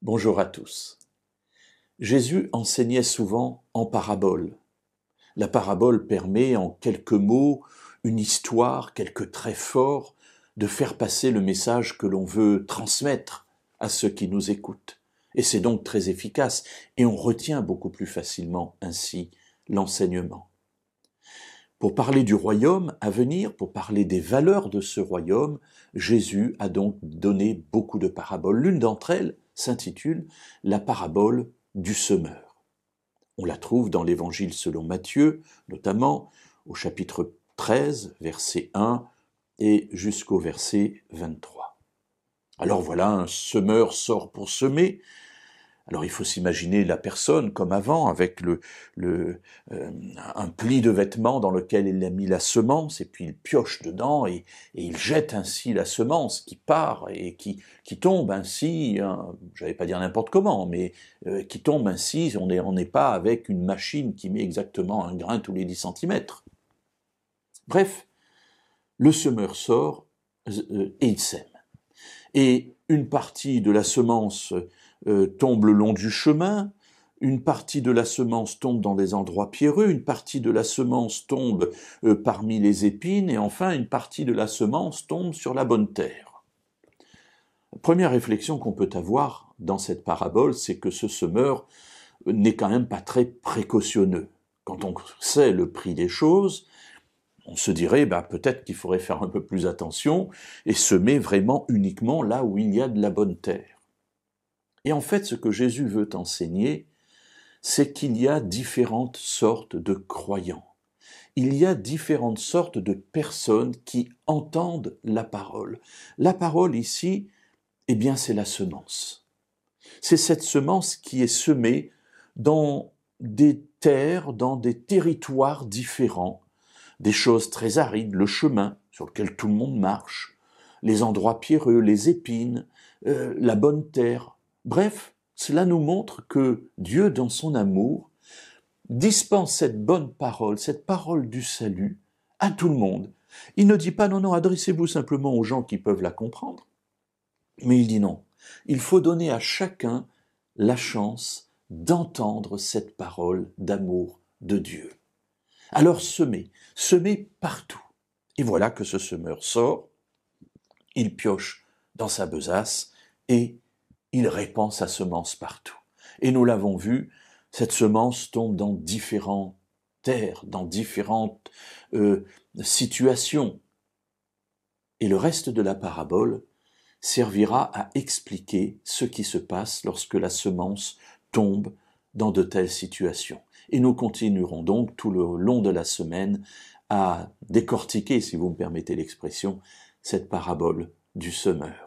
Bonjour à tous. Jésus enseignait souvent en parabole. La parabole permet en quelques mots, une histoire, quelques traits forts, de faire passer le message que l'on veut transmettre à ceux qui nous écoutent. Et c'est donc très efficace, et on retient beaucoup plus facilement ainsi l'enseignement. Pour parler du royaume à venir, pour parler des valeurs de ce royaume, Jésus a donc donné beaucoup de paraboles. L'une d'entre elles s'intitule « La parabole du semeur ». On la trouve dans l'Évangile selon Matthieu, notamment au chapitre 13, verset 1 et jusqu'au verset 23. Alors voilà, un semeur sort pour semer. Alors il faut s'imaginer la personne comme avant, avec un pli de vêtements dans lequel il a mis la semence, et puis il pioche dedans, et il jette ainsi la semence qui part, et qui tombe ainsi, j'allais pas dire n'importe comment, mais qui tombe ainsi, on n'est pas avec une machine qui met exactement un grain tous les 10 centimètres. Bref, le semeur sort, et il sème. Et une partie de la semence tombe le long du chemin, une partie de la semence tombe dans des endroits pierreux, une partie de la semence tombe parmi les épines, et enfin une partie de la semence tombe sur la bonne terre. La première réflexion qu'on peut avoir dans cette parabole, c'est que ce semeur n'est quand même pas très précautionneux. Quand on sait le prix des choses, on se dirait peut-être qu'il faudrait faire un peu plus attention et semer vraiment uniquement là où il y a de la bonne terre. Et en fait, ce que Jésus veut enseigner, c'est qu'il y a différentes sortes de croyants. Il y a différentes sortes de personnes qui entendent la parole. La parole ici, c'est la semence. C'est cette semence qui est semée dans des terres, dans des territoires différents, des choses très arides, le chemin sur lequel tout le monde marche, les endroits pierreux, les épines, la bonne terre. Bref, cela nous montre que Dieu, dans son amour, dispense cette bonne parole, cette parole du salut, à tout le monde. Il ne dit pas non, adressez-vous simplement aux gens qui peuvent la comprendre, mais il dit non, il faut donner à chacun la chance d'entendre cette parole d'amour de Dieu. Alors semez partout. Et voilà que ce semeur sort, il pioche dans sa besace et il répand sa semence partout. Et nous l'avons vu, cette semence tombe dans différentes terres, dans différentes situations. Et le reste de la parabole servira à expliquer ce qui se passe lorsque la semence tombe dans de telles situations. Et nous continuerons donc tout le long de la semaine à décortiquer, si vous me permettez l'expression, cette parabole du semeur.